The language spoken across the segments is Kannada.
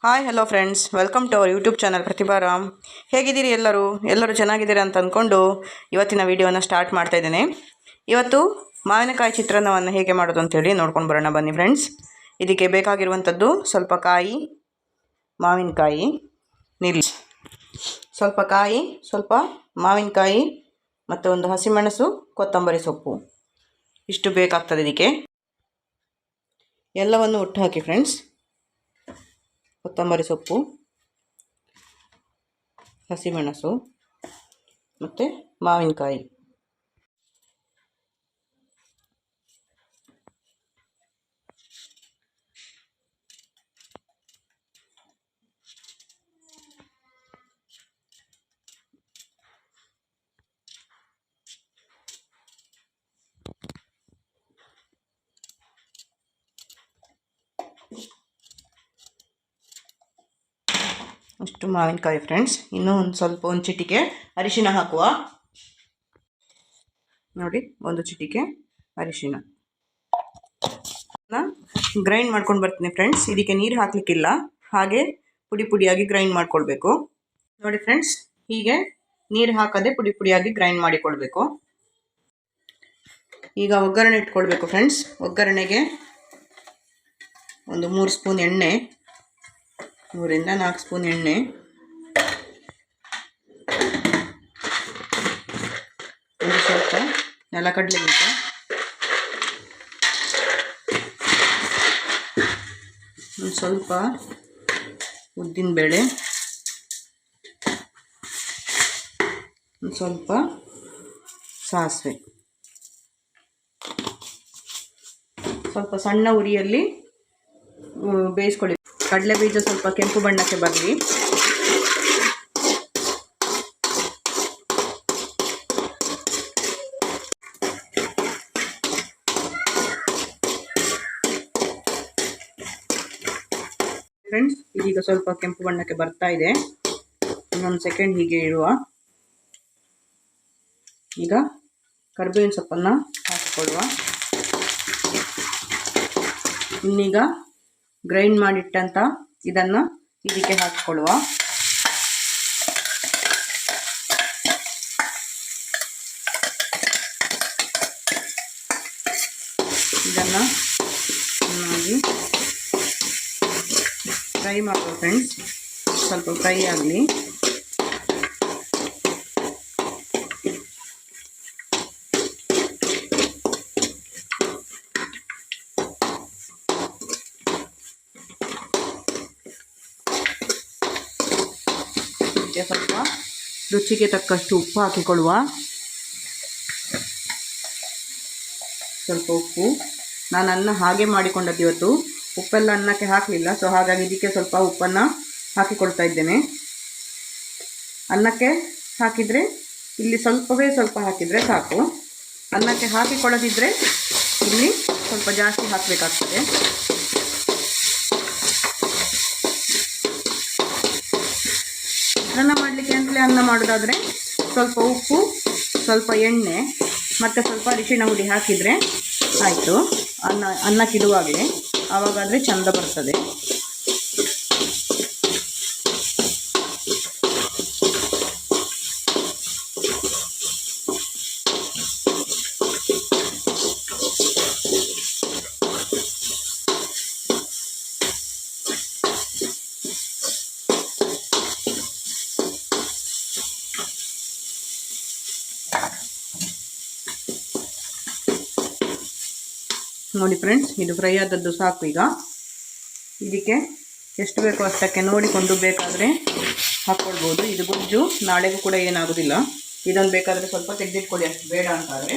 Hi hello friends, welcome to our YouTube channel Pratibha Ram. ಹೇಗಿದ್ದೀರಿ ಎಲ್ಲರೂ ಚೆನ್ನಾಗಿದ್ದೀರಾ ಅಂತ ಅಂದ್ಕೊಂಡು ಇವತ್ತಿನ ವಿಡಿಯೋನ ಸ್ಟಾರ್ಟ್ ಮಾಡ್ತಾ ಇದ್ದೇನೆ. ಇವತ್ತು ಮಾವಿನಕಾಯಿ ಚಿತ್ರಾನ್ನವನ್ನು ಹೇಗೆ ಮಾಡೋದು ಅಂತೇಳಿ ನೋಡ್ಕೊಂಡು ಬರೋಣ ಬನ್ನಿ ಫ್ರೆಂಡ್ಸ್. ಇದಕ್ಕೆ ಬೇಕಾಗಿರುವಂಥದ್ದು ಸ್ವಲ್ಪ ಕಾಯಿ, ಮಾವಿನಕಾಯಿ, ನೀರು, ಸ್ವಲ್ಪ ಕಾಯಿ, ಸ್ವಲ್ಪ ಮಾವಿನಕಾಯಿ ಮತ್ತು ಒಂದು ಹಸಿಮೆಣಸು, ಕೊತ್ತಂಬರಿ ಸೊಪ್ಪು, ಇಷ್ಟು ಬೇಕಾಗ್ತದೆ. ಇದಕ್ಕೆ ಎಲ್ಲವನ್ನು ಒಟ್ಟು ಹಾಕಿ ಫ್ರೆಂಡ್ಸ್. ಕೊತ್ತಂಬರಿ ಸೊಪ್ಪು, ಹಸಿಮೆಣಸು ಮತ್ತು ಮಾವಿನಕಾಯಿ. ಅಷ್ಟು ಮಾವಿನಕಾಯಿ ಫ್ರೆಂಡ್ಸ್. ಇನ್ನೂ ಒಂದು ಚಿಟಿಕೆ ಅರಿಶಿನ ಹಾಕುವ. ನೋಡಿ, ಒಂದು ಚಿಟಿಕೆ ಅರಿಶಿನ. ಗ್ರೈಂಡ್ ಮಾಡ್ಕೊಂಡು ಬರ್ತೀನಿ ಫ್ರೆಂಡ್ಸ್. ಇದಕ್ಕೆ ನೀರು ಹಾಕಲಿಕ್ಕಿಲ್ಲ, ಹಾಗೆ ಪುಡಿ ಪುಡಿಯಾಗಿ ಗ್ರೈಂಡ್ ಮಾಡ್ಕೊಳ್ಬೇಕು. ನೋಡಿ ಫ್ರೆಂಡ್ಸ್, ಹೀಗೆ ನೀರು ಹಾಕದೆ ಪುಡಿ ಪುಡಿಯಾಗಿ ಗ್ರೈಂಡ್ ಮಾಡಿಕೊಳ್ಬೇಕು. ಈಗ ಒಗ್ಗರಣೆ ಇಟ್ಕೊಳ್ಬೇಕು ಫ್ರೆಂಡ್ಸ್. ಒಗ್ಗರಣೆಗೆ ಒಂದು 3 ಸ್ಪೂನ್ ಎಣ್ಣೆ, 3 ರಿಂದ 4 ಸ್ಪೂನ್ ಎಣ್ಣೆ, ಒಂದು ಸ್ವಲ್ಪ ನೆಲಗಡಲೆ ಬೀಜ, ಒಂದು ಸ್ವಲ್ಪ ಉದ್ದಿನಬೇಳೆ, ಒಂದು ಸ್ವಲ್ಪ ಸಾಸಿವೆ, ಸ್ವಲ್ಪ ಸಣ್ಣ ಉರಿಯಲ್ಲಿ ಬೇಯಿಸ್ಕೊಳ್ಳಿ. ಕಡಲೆ ಬೀಜ ಸ್ವಲ್ಪ ಕೆಂಪು ಬಣ್ಣಕ್ಕೆ ಬರಲಿ. ಫ್ರೆಂಡ್ಸ್, ಇದೀಗ ಸ್ವಲ್ಪ ಕೆಂಪು ಬಣ್ಣಕ್ಕೆ ಬರ್ತಾ ಇದೆ. ಇನ್ನೊಂದು ಸೆಕೆಂಡ್ ಹೀಗೆ ಇಡುವ. ಈಗ ಕರಿಬೇವಿನ ಸೊಪ್ಪನ್ನು ಹಾಕಿಕೊಳ್ಳುವ. ಇನ್ನೀಗ ಗ್ರೈಂಡ್ ಮಾಡಿಟ್ಟಂಥ ಇದನ್ನು ಇದಕ್ಕೆ ಹಾಕಿಕೊಳ್ಳುವ. ಇದನ್ನು ಚೆನ್ನಾಗಿ ಫ್ರೈ ಮಾಡುವ ಫ್ರೆಂಡ್ಸ್. ಸ್ವಲ್ಪ ಫ್ರೈ ಆಗಲಿ. ಸ್ವಲ್ಪ ರುಚಿಗೆ ತಕ್ಕಷ್ಟು ಉಪ್ಪು ಹಾಕಿಕೊಳ್ಳುವ. ಸ್ವಲ್ಪ ಉಪ್ಪು. ನಾನು ಅನ್ನ ಹಾಗೆ ಮಾಡಿಕೊಂಡದ್ದು ಇವತ್ತು. ಉಪ್ಪೆಲ್ಲ ಅನ್ನಕ್ಕೆ ಹಾಕಲಿಲ್ಲ, ಸೊ ಹಾಗಾಗಿ ಇದಕ್ಕೆ ಸ್ವಲ್ಪ ಉಪ್ಪನ್ನು ಹಾಕಿಕೊಳ್ತಾ ಇದ್ದೇನೆ. ಅನ್ನಕ್ಕೆ ಹಾಕಿದರೆ ಇಲ್ಲಿ ಸ್ವಲ್ಪ ಹಾಕಿದರೆ ಸಾಕು. ಅನ್ನಕ್ಕೆ ಹಾಕಿಕೊಳ್ಳದಿದ್ದರೆ ಇಲ್ಲಿ ಸ್ವಲ್ಪ ಜಾಸ್ತಿ ಹಾಕಬೇಕಾಗ್ತದೆ. ಚಿತ್ರಾನ್ನ ಮಾಡಲಿಕ್ಕೆ ಅಂತಲೇ ಅನ್ನ ಮಾಡೋದಾದರೆ ಸ್ವಲ್ಪ ಉಪ್ಪು, ಸ್ವಲ್ಪ ಎಣ್ಣೆ ಮತ್ತು ಸ್ವಲ್ಪ ಅರಿಶಿಣ ಹುಡಿ ಹಾಕಿದರೆ ಆಯಿತು. ಅನ್ನಕ್ಕಿಡುವಾಗಲೇ ಆವಾಗಾದರೆ ಚೆಂದ ಬರ್ತದೆ. ನೋಡಿ ಫ್ರೆಂಡ್ಸ್, ಇದು ಫ್ರೈ ಆದದ್ದು ಸಾಕು. ಈಗ ಇದಕ್ಕೆ ಎಷ್ಟು ಬೇಕೋ ಅಷ್ಟಕ್ಕೆ ನೋಡಿಕೊಂಡು ಬೇಕಾದರೆ ಹಾಕ್ಕೊಳ್ಬೋದು. ಇದು ಗೊಜ್ಜು ನಾಳೆಗೂ ಕೂಡ ಏನಾಗೋದಿಲ್ಲ. ಇದನ್ನು ಬೇಕಾದರೆ ಸ್ವಲ್ಪ ತೆಗೆದಿಟ್ಕೊಳ್ಳಿ, ಅಷ್ಟು ಬೇಡ ಅಂತಾದರೆ.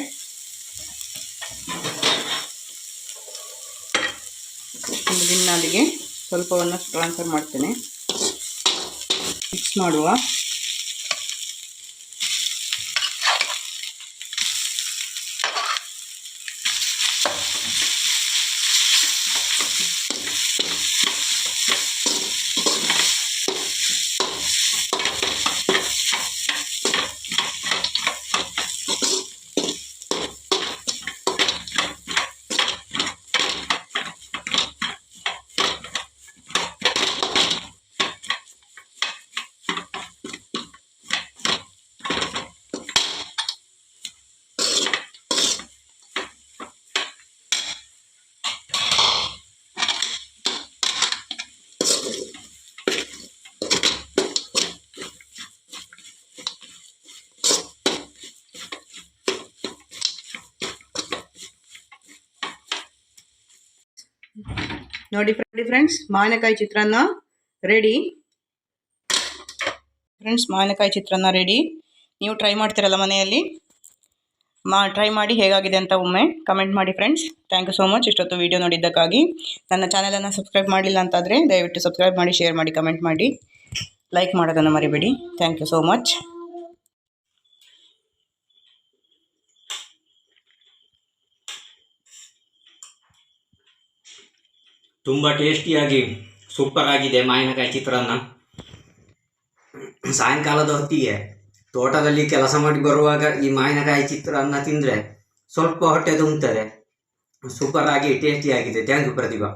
ಒಂದು ಗಿಣ್ಣಾಲಿಗೆ ಸ್ವಲ್ಪವನ್ನು ಟ್ರಾನ್ಸ್ಫರ್ ಮಾಡ್ತೇನೆ. ಮಿಕ್ಸ್ ಮಾಡುವ. ನೋಡಿ ಫ್ರೆಂಡ್ಸ್, ಮಾವಿನಕಾಯಿ ಚಿತ್ರಾನ್ನ ರೆಡಿ. ಫ್ರೆಂಡ್ಸ್, ಮಾವಿನಕಾಯಿ ಚಿತ್ರಾನ್ನ ರೆಡಿ. ನೀವು ಟ್ರೈ ಮಾಡ್ತೀರಲ್ಲ ಮನೆಯಲ್ಲಿ, ಟ್ರೈ ಮಾಡಿ ಹೇಗಾಗಿದೆ ಅಂತ ಒಮ್ಮೆ ಕಮೆಂಟ್ ಮಾಡಿ friends. Thank you so much ಇಷ್ಟೊತ್ತು ವಿಡಿಯೋ ನೋಡಿದ್ದಕ್ಕಾಗಿ. ನನ್ನ ಚಾನಲನ್ನು ಸಬ್ಸ್ಕ್ರೈಬ್ ಮಾಡಲಿಲ್ಲ ಅಂತಾದರೆ ದಯವಿಟ್ಟು ಸಬ್ಸ್ಕ್ರೈಬ್ ಮಾಡಿ, ಶೇರ್ ಮಾಡಿ, ಕಮೆಂಟ್ ಮಾಡಿ, ಲೈಕ್ ಮಾಡೋದನ್ನು ಮರಿಬೇಡಿ. Thank you so much. ತುಂಬ ಟೇಸ್ಟಿಯಾಗಿ ಸೂಪರ್ ಆಗಿದೆ ಮಾವಿನಕಾಯಿ ಚಿತ್ರಾನ್ನ. ಸಾಯಂಕಾಲದ ಹೊತ್ತಿಗೆ ತೋಟದಲ್ಲಿ ಕೆಲಸ ಮಾಡಿ ಬರುವಾಗ ಈ ಮಾವಿನಕಾಯಿ ಚಿತ್ರಾನ್ನ ತಿಂದರೆ ಸ್ವಲ್ಪ ಹೊಟ್ಟೆ ತುಂಬುತ್ತದೆ. ಸೂಪರ್ ಆಗಿ ಟೇಸ್ಟಿಯಾಗಿದೆ. Thank you Pratibha.